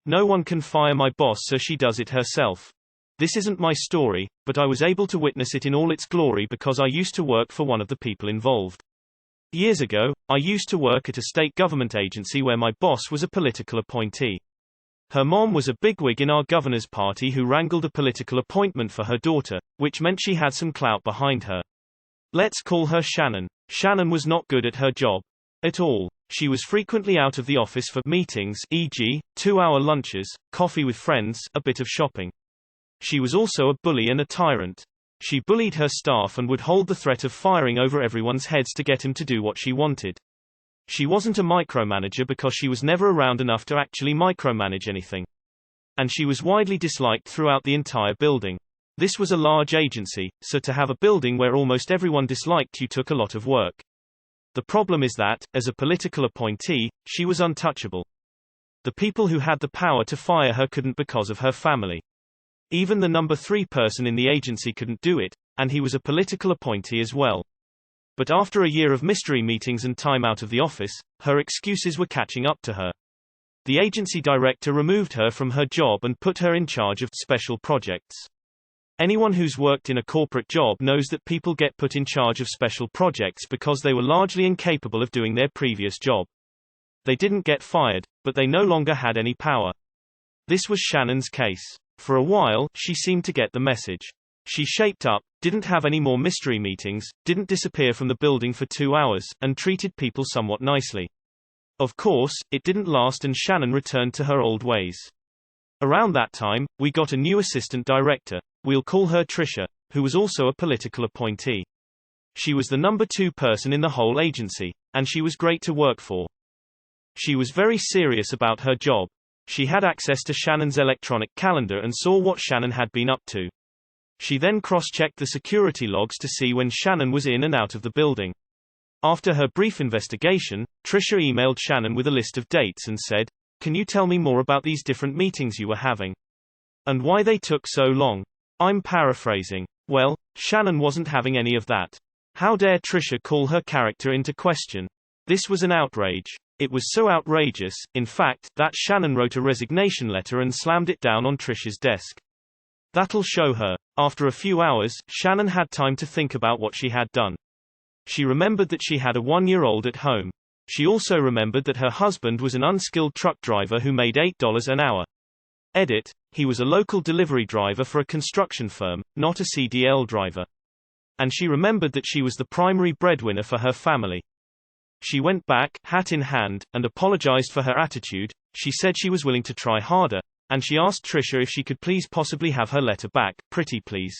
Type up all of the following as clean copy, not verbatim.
No one can fire my boss, so she does it herself. This isn't my story, but I was able to witness it in all its glory because I used to work for one of the people involved. Years ago, I used to work at a state government agency where my boss was a political appointee. Her mom was a bigwig in our governor's party who wrangled a political appointment for her daughter, which meant she had some clout behind her. Let's call her Shannon. Shannon was not good at her job. At all. She was frequently out of the office for meetings, e.g., 2-hour lunches, coffee with friends, a bit of shopping. She was also a bully and a tyrant. She bullied her staff and would hold the threat of firing over everyone's heads to get him to do what she wanted. She wasn't a micromanager because she was never around enough to actually micromanage anything. And she was widely disliked throughout the entire building. This was a large agency, so to have a building where almost everyone disliked you took a lot of work. The problem is that, as a political appointee, she was untouchable. The people who had the power to fire her couldn't because of her family. Even the number 3 person in the agency couldn't do it, and he was a political appointee as well. But after a year of mystery meetings and time out of the office, her excuses were catching up to her. The agency director removed her from her job and put her in charge of special projects. Anyone who's worked in a corporate job knows that people get put in charge of special projects because they were largely incapable of doing their previous job. They didn't get fired, but they no longer had any power. This was Shannon's case. For a while, she seemed to get the message. She shaped up, didn't have any more mystery meetings, didn't disappear from the building for 2 hours, and treated people somewhat nicely. Of course, it didn't last and Shannon returned to her old ways. Around that time, we got a new assistant director. We'll call her Tricia, who was also a political appointee. She was the number 2 person in the whole agency, and she was great to work for. She was very serious about her job. She had access to Shannon's electronic calendar and saw what Shannon had been up to. She then cross-checked the security logs to see when Shannon was in and out of the building. After her brief investigation, Tricia emailed Shannon with a list of dates and said, "Can you tell me more about these different meetings you were having? And why they took so long?" I'm paraphrasing. Well, Shannon wasn't having any of that. How dare Tricia call her character into question? This was an outrage. It was so outrageous, in fact, that Shannon wrote a resignation letter and slammed it down on Tricia's desk. That'll show her. After a few hours, Shannon had time to think about what she had done. She remembered that she had a 1-year-old at home. She also remembered that her husband was an unskilled truck driver who made $8 an hour. Edit, he was a local delivery driver for a construction firm, not a CDL driver. And she remembered that she was the primary breadwinner for her family. She went back, hat in hand, and apologized for her attitude. She said she was willing to try harder, and she asked Tricia if she could please possibly have her letter back, pretty please.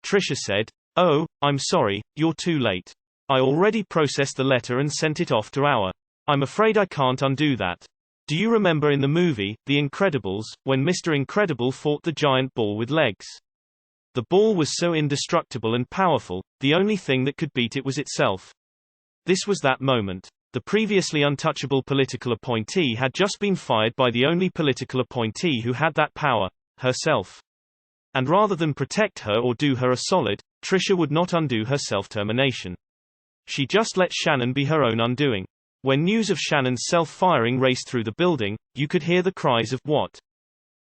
Tricia said, "Oh, I'm sorry, you're too late. I already processed the letter and sent it off to our. I'm afraid I can't undo that. Do you remember in the movie, The Incredibles, when Mr. Incredible fought the giant ball with legs? The ball was so indestructible and powerful, the only thing that could beat it was itself." This was that moment. The previously untouchable political appointee had just been fired by the only political appointee who had that power, herself. And rather than protect her or do her a solid, Tricia would not undo her self-termination. She just let Shannon be her own undoing. When news of Shannon's self-firing raced through the building, you could hear the cries of "What?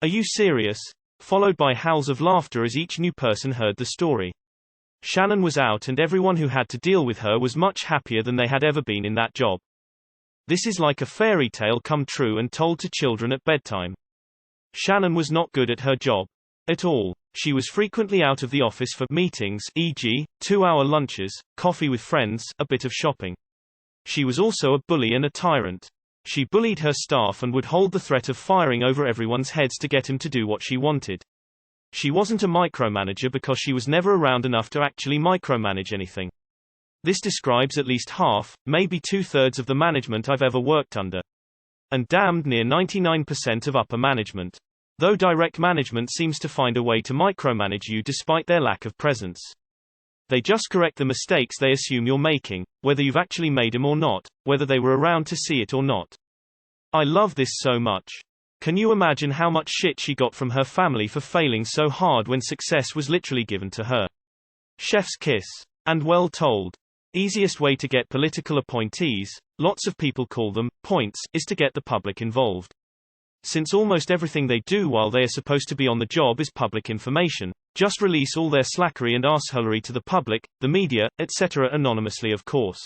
Are you serious?" followed by howls of laughter as each new person heard the story. Shannon was out and everyone who had to deal with her was much happier than they had ever been in that job. This is like a fairy tale come true and told to children at bedtime. Shannon was not good at her job. At all. She was frequently out of the office for meetings, e.g., 2-hour lunches, coffee with friends, a bit of shopping. She was also a bully and a tyrant. She bullied her staff and would hold the threat of firing over everyone's heads to get him to do what she wanted. She wasn't a micromanager because she was never around enough to actually micromanage anything. This describes at least half, maybe 2/3 of the management I've ever worked under. And damned near 99% of upper management. Though direct management seems to find a way to micromanage you despite their lack of presence. They just correct the mistakes they assume you're making, whether you've actually made them or not, whether they were around to see it or not. I love this so much. Can you imagine how much shit she got from her family for failing so hard when success was literally given to her? Chef's kiss. And well told. Easiest way to get political appointees, lots of people call them, points, is to get the public involved. Since almost everything they do while they are supposed to be on the job is public information, just release all their slackery and arseholery to the public, the media, etc. anonymously of course.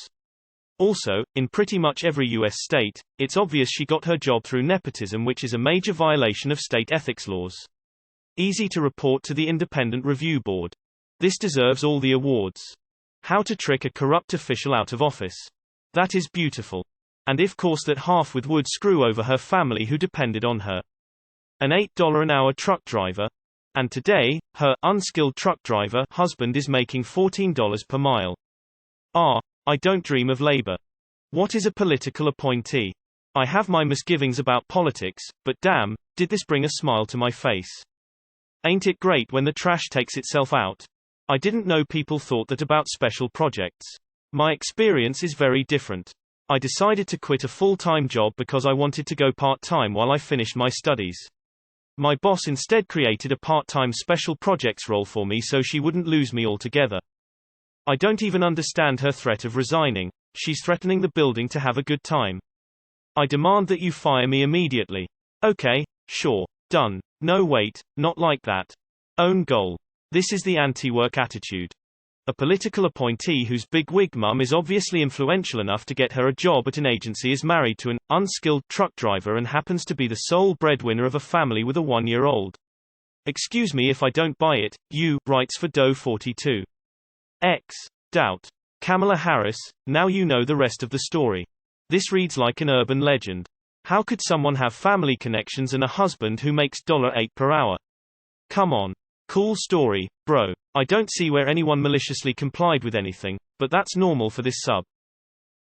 Also, in pretty much every US state, it's obvious she got her job through nepotism, which is a major violation of state ethics laws. Easy to report to the Independent Review Board. This deserves all the awards. How to trick a corrupt official out of office. That is beautiful. And if course that half with would screw over her family who depended on her. An $8 an hour truck driver. And today, her unskilled truck driver husband is making $14 per mile. I don't dream of labor. What is a political appointee? I have my misgivings about politics, but damn, did this bring a smile to my face. Ain't it great when the trash takes itself out? I didn't know people thought that about special projects. My experience is very different. I decided to quit a full-time job because I wanted to go part-time while I finished my studies. My boss instead created a part-time special projects role for me so she wouldn't lose me altogether. I don't even understand her threat of resigning. She's threatening the building to have a good time. I demand that you fire me immediately. Okay, sure, done. No wait, not like that. Own goal. This is the anti-work attitude. A political appointee whose big-wig mum is obviously influential enough to get her a job at an agency is married to an unskilled truck driver and happens to be the sole breadwinner of a family with a 1-year-old. Excuse me if I don't buy it, writes for Doe 42. Doubt. Kamala Harris, now you know the rest of the story. This reads like an urban legend. How could someone have family connections and a husband who makes $8 per hour? Come on. Cool story, bro. I don't see where anyone maliciously complied with anything, but that's normal for this sub.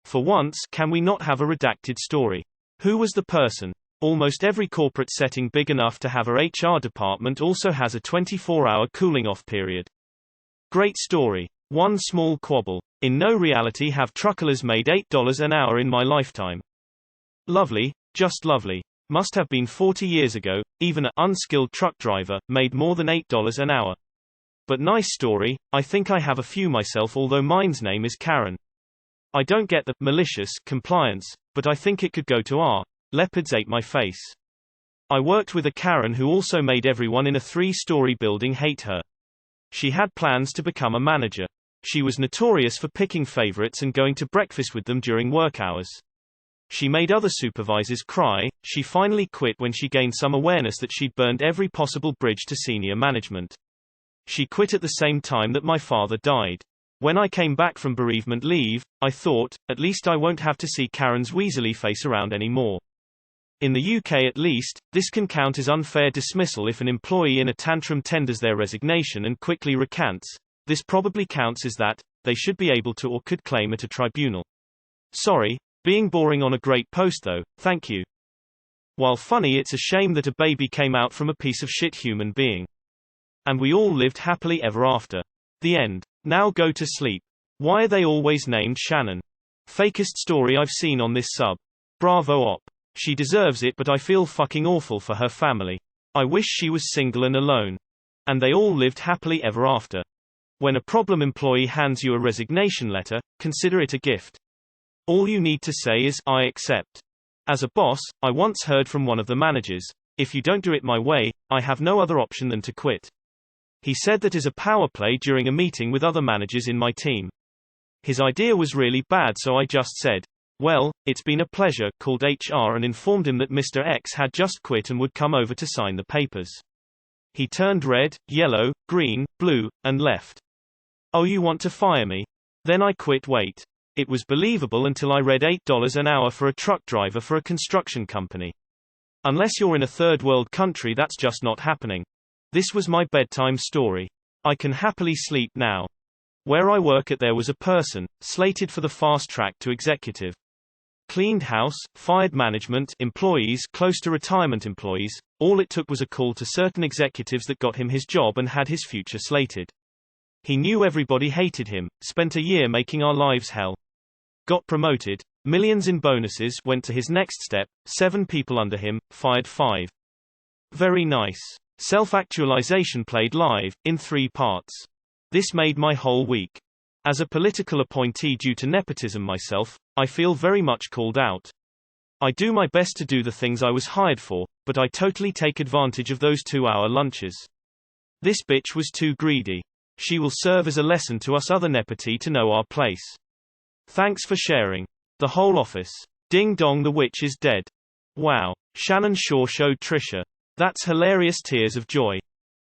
For once, can we not have a redacted story? Who was the person? Almost every corporate setting big enough to have a HR department also has a 24-hour cooling-off period. Great story. One small quibble. In no reality have truckers made $8 an hour in my lifetime. Lovely, just lovely. Must have been 40 years ago, even an unskilled truck driver made more than $8 an hour. But nice story, I think I have a few myself, although mine's name is Karen. I don't get the malicious compliance, but I think it could go to R. Leopards ate my face. I worked with a Karen who also made everyone in a 3-story building hate her. She had plans to become a manager. She was notorious for picking favorites and going to breakfast with them during work hours. She made other supervisors cry. She finally quit when she gained some awareness that she'd burned every possible bridge to senior management. She quit at the same time that my father died. When I came back from bereavement leave, I thought, at least I won't have to see Karen's weaselly face around anymore. In the UK at least, this can count as unfair dismissal if an employee in a tantrum tenders their resignation and quickly recants. This probably counts as that. They should be able to or could claim at a tribunal. Sorry. Being boring on a great post though, thank you. While funny, it's a shame that a baby came out from a piece of shit human being. And we all lived happily ever after. The end. Now go to sleep. Why are they always named Shannon? Fakest story I've seen on this sub. Bravo op. She deserves it, but I feel fucking awful for her family. I wish she was single and alone. And they all lived happily ever after. When a problem employee hands you a resignation letter, consider it a gift. All you need to say is, I accept. As a boss, I once heard from one of the managers, if you don't do it my way, I have no other option than to quit. He said that as a power play during a meeting with other managers in my team. His idea was really bad, so I just said, well, it's been a pleasure, called HR and informed him that Mr. X had just quit and would come over to sign the papers. He turned red, yellow, green, blue, and left. Oh, you want to fire me? Then I quit. Wait. It was believable until I read $8 an hour for a truck driver for a construction company. Unless you're in a third world country, that's just not happening. This was my bedtime story. I can happily sleep now. Where I work at, there was a person, slated for the fast track to executive. Cleaned house, fired management, employees close to retirement employees. All it took was a call to certain executives that got him his job and had his future slated. He knew everybody hated him, spent a year making our lives hell. Got promoted, millions in bonuses, went to his next step, 7 people under him, fired 5. Very nice. Self-actualization played live, in 3 parts. This made my whole week. As a political appointee due to nepotism myself, I feel very much called out. I do my best to do the things I was hired for, but I totally take advantage of those 2-hour lunches. This bitch was too greedy. She will serve as a lesson to us other nepoti to know our place. Thanks for sharing. The whole office. Ding dong, the witch is dead. Wow. Shannon Shaw showed Trisha. That's hilarious, tears of joy.